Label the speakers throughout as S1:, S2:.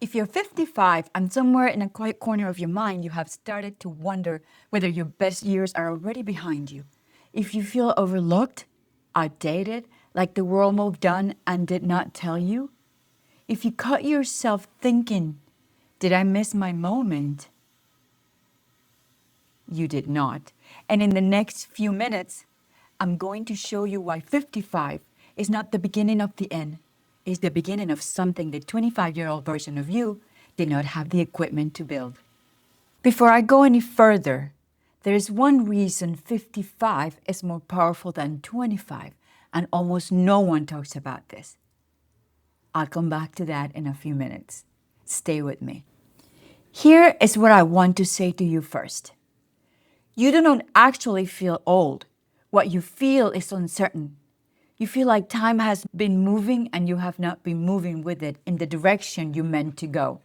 S1: If you're 55 and somewhere in a quiet corner of your mind you have started to wonder whether your best years are already behind you, if you feel overlooked, outdated, like the world moved on and did not tell you, if you caught yourself thinking, did I miss my moment? You did not. And in the next few minutes, I'm going to show you why 55 is not the beginning of the end. It's the beginning of something the 25-year-old version of you did not have the equipment to build. Before I go any further, there is one reason 55 is more powerful than 25, and almost no one talks about this. I'll come back to that in a few minutes. Stay with me. Here is what I want to say to you first. You do not actually feel old. What you feel is uncertain. You feel like time has been moving and you have not been moving with it in the direction you meant to go.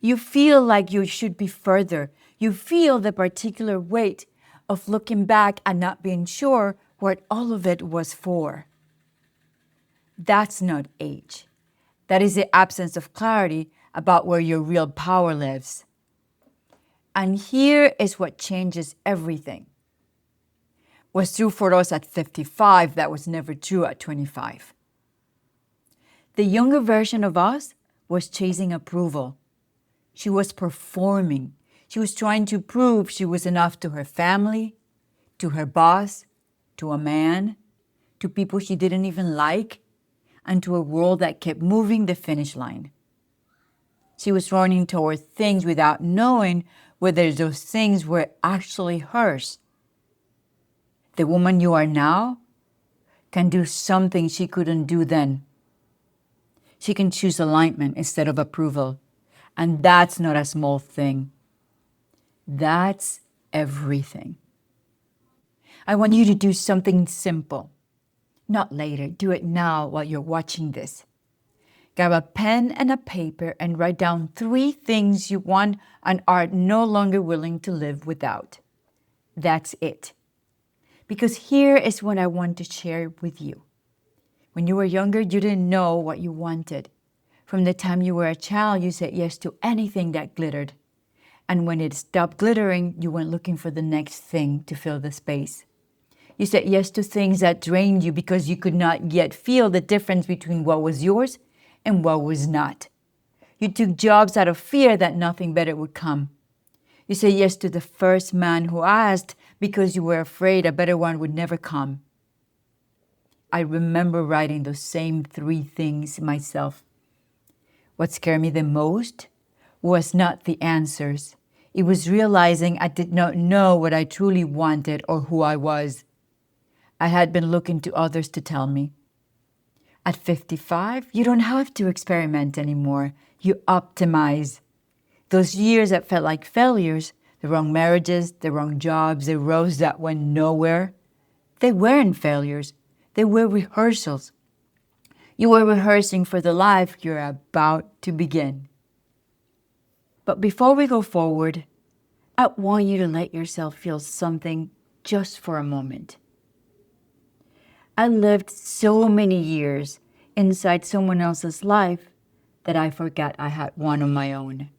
S1: You feel like you should be further. You feel the particular weight of looking back and not being sure what all of it was for. That's not age. That is the absence of clarity about where your real power lives. And here is what changes everything. Was true for us at 55 that was never true at 25. The younger version of us was chasing approval. She was performing. She was trying to prove she was enough to her family, to her boss, to a man, to people she didn't even like, and to a world that kept moving the finish line. She was running toward things without knowing whether those things were actually hers. The woman you are now can do something she couldn't do then. She can choose alignment instead of approval. And that's not a small thing. That's everything. I want you to do something simple. Not later. Do it now while you're watching this. Grab a pen and a paper and write down 3 things you want and are no longer willing to live without. That's it. Because here is what I want to share with you. When you were younger, you didn't know what you wanted. From the time you were a child, you said yes to anything that glittered. And when it stopped glittering, you went looking for the next thing to fill the space. You said yes to things that drained you because you could not yet feel the difference between what was yours and what was not. You took jobs out of fear that nothing better would come. You said yes to the first man who asked because you were afraid a better one would never come. I remember writing those same 3 things myself. What scared me the most was not the answers. It was realizing I did not know what I truly wanted or who I was. I had been looking to others to tell me. At 55, you don't have to experiment anymore. You optimize. Those years that felt like failures, the wrong marriages, the wrong jobs, the roads that went nowhere, they weren't failures. They were rehearsals. You were rehearsing for the life you're about to begin. But before we go forward, I want you to let yourself feel something just for a moment. I lived so many years inside someone else's life that I forgot I had one of my own.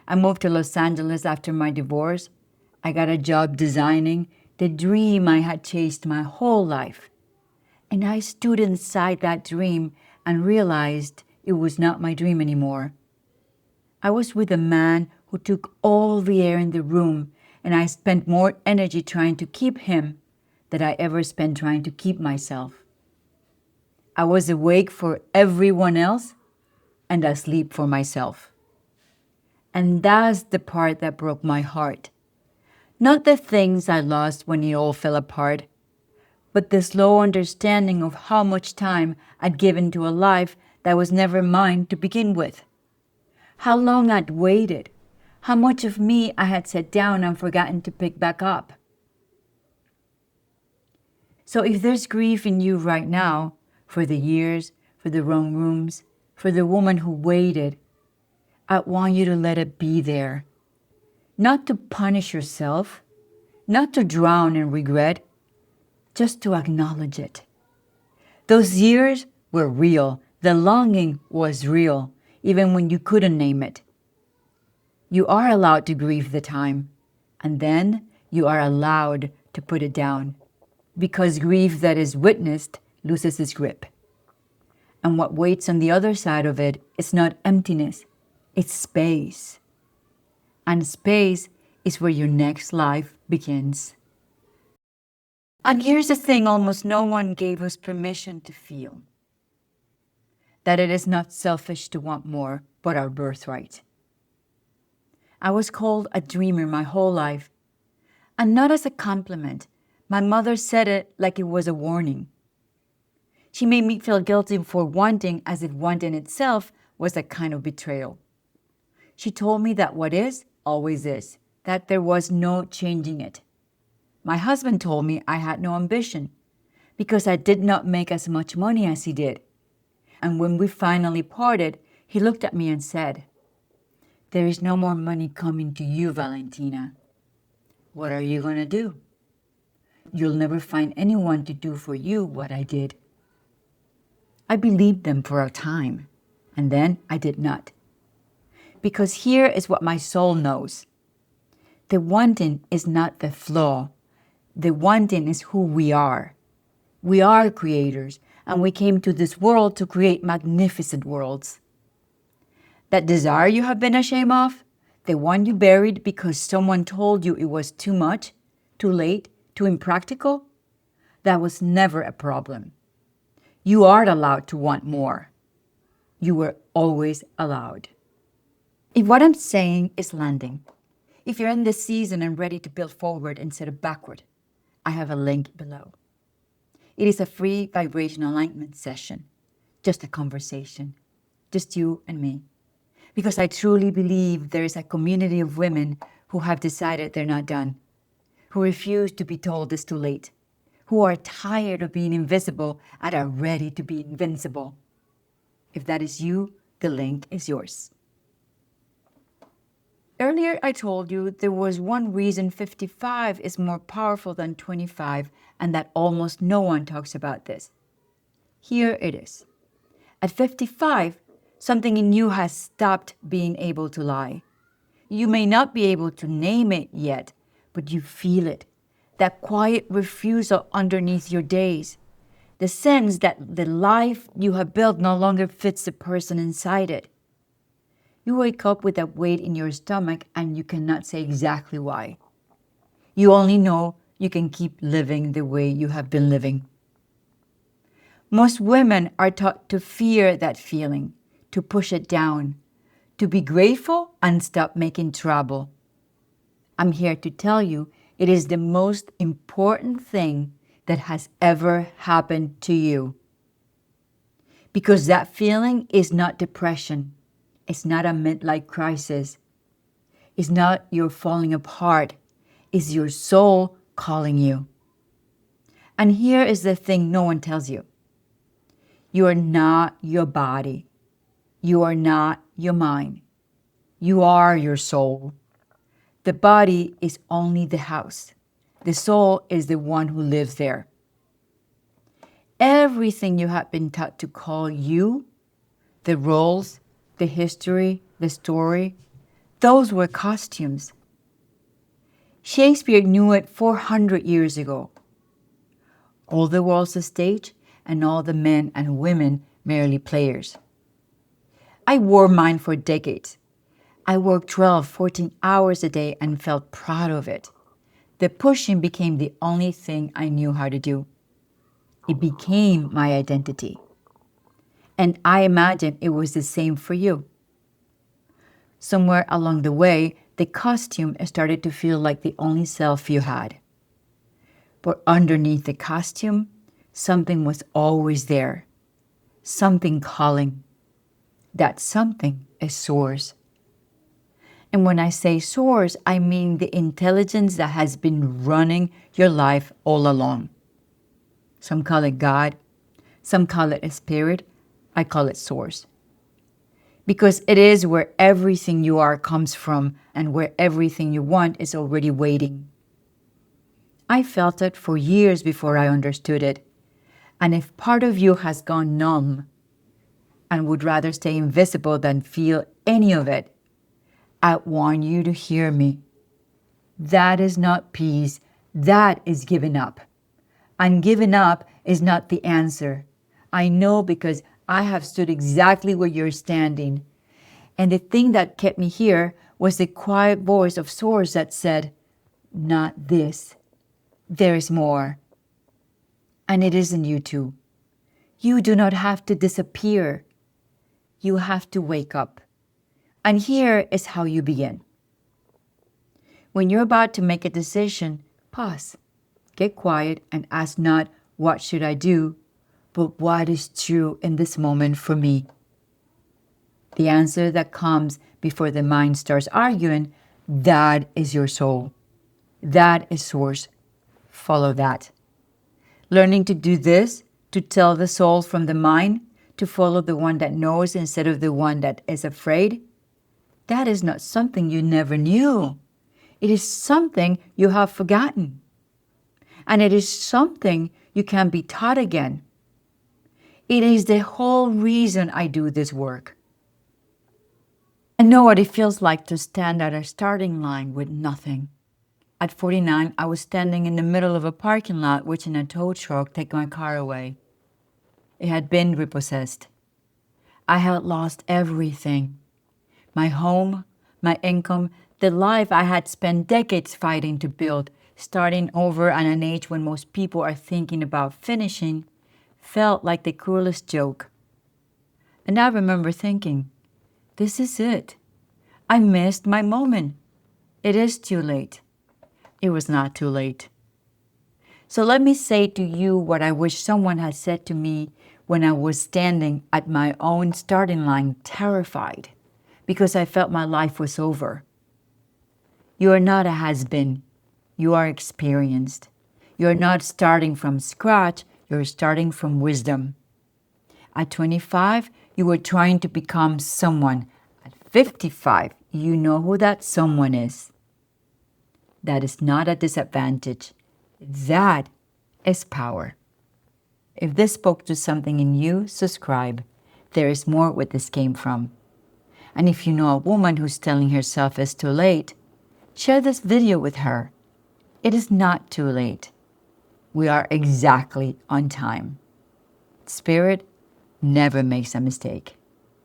S1: I moved to Los Angeles after my divorce. I got a job designing the dream I had chased my whole life. And I stood inside that dream and realized it was not my dream anymore. I was with a man who took all the air in the room, and I spent more energy trying to keep him than I ever spent trying to keep myself. I was awake for everyone else and asleep for myself. And that's the part that broke my heart. Not the things I lost when it all fell apart, but the slow understanding of how much time I'd given to a life that was never mine to begin with. How long I'd waited. How much of me I had set down and forgotten to pick back up. So if there's grief in you right now, for the years, for the wrong rooms, for the woman who waited, I want you to let it be there. Not to punish yourself, not to drown in regret, just to acknowledge it. Those years were real. The longing was real. even when you couldn't name it. You are allowed to grieve the time, and then you are allowed to put it down, because grief that is witnessed loses its grip. And what waits on the other side of it is not emptiness, it's space. And space is where your next life begins. And here's the thing almost no one gave us permission to feel. That it is not selfish to want more, but our birthright. I was called a dreamer my whole life, and not as a compliment. My mother said it like it was a warning. She made me feel guilty for wanting, as if wanting itself was a kind of betrayal. She told me that what is, always is, that there was no changing it. My husband told me I had no ambition, because I did not make as much money as he did. And when we finally parted, he looked at me and said, "There is no more money coming to you, Valentina. What are you going to do? You'll never find anyone to do for you what I did." I believed them for a time, and then I did not. Because here is what my soul knows. The wanting is not the flaw. The wanting is who we are. We are creators, and we came to this world to create magnificent worlds. That desire you have been ashamed of, the one you buried because someone told you it was too much, too late, too impractical, that was never a problem. You are allowed to want more. You were always allowed. If what I'm saying is landing, if you're in this season and ready to build forward instead of backward, I have a link below. It is a free vibration alignment session, just a conversation, just you and me. Because I truly believe there is a community of women who have decided they're not done, who refuse to be told it's too late, who are tired of being invisible and are ready to be invincible. If that is you, the link is yours. Earlier, I told you there was one reason 55 is more powerful than 25 and that almost no one talks about this. Here it is. At 55, something in you has stopped being able to lie. You may not be able to name it yet, but you feel it. That quiet refusal underneath your days. The sense that the life you have built no longer fits the person inside it. You wake up with that weight in your stomach and you cannot say exactly why. You only know you can keep living the way you have been living. Most women are taught to fear that feeling, to push it down, to be grateful and stop making trouble. I'm here to tell you it is the most important thing that has ever happened to you. Because that feeling is not depression. It's not a midlife crisis. It's not your falling apart. It's your soul calling you. And here is the thing no one tells you. You are not your body. You are not your mind. You are your soul. The body is only the house. The soul is the one who lives there. Everything you have been taught to call you, the roles, the history, the story, those were costumes. Shakespeare knew it 400 years ago. All the world's a stage, and all the men and women merely players. I wore mine for decades. I worked 12, 14 hours a day and felt proud of it. The pushing became the only thing I knew how to do. It became my identity. And I imagine it was the same for you. Somewhere along the way, the costume started to feel like the only self you had. But underneath the costume, something was always there. Something calling. That something is source. And when I say source, I mean the intelligence that has been running your life all along. Some call it God. Some call it a spirit. I call it source. Because it is where everything you are comes from and where everything you want is already waiting. I felt it for years before I understood it. And if part of you has gone numb, and would rather stay invisible than feel any of it. I want you to hear me. That is not peace. That is giving up. And giving up is not the answer. I know because I have stood exactly where you're standing. And the thing that kept me here was the quiet voice of Source that said, not this. There is more. And it isn't you two. You do not have to disappear. You have to wake up. And here is how you begin. When you're about to make a decision, pause, get quiet, and ask not, what should I do, but what is true in this moment for me? The answer that comes before the mind starts arguing, that is your soul. That is Source. Follow that. Learning to do this, to tell the soul from the mind, to follow the one that knows instead of the one that is afraid, that is not something you never knew. It is something you have forgotten. And it is something you can be taught again. It is the whole reason I do this work. I know what it feels like to stand at a starting line with nothing. At 49, I was standing in the middle of a parking lot watching a tow truck take my car away. It had been repossessed. I had lost everything. My home, my income, the life I had spent decades fighting to build, starting over at an age when most people are thinking about finishing, felt like the cruelest joke. And I remember thinking, this is it. I missed my moment. It is too late. It was not too late. So let me say to you what I wish someone had said to me when I was standing at my own starting line, terrified, because I felt my life was over. You are not a has-been. You are experienced. You are not starting from scratch. You're starting from wisdom. At 25, you were trying to become someone. At 55, you know who that someone is. That is not a disadvantage. That is power. If this spoke to something in you, subscribe. There is more where this came from. And if you know a woman who's telling herself it's too late, share this video with her. It is not too late. We are exactly on time. Spirit never makes a mistake.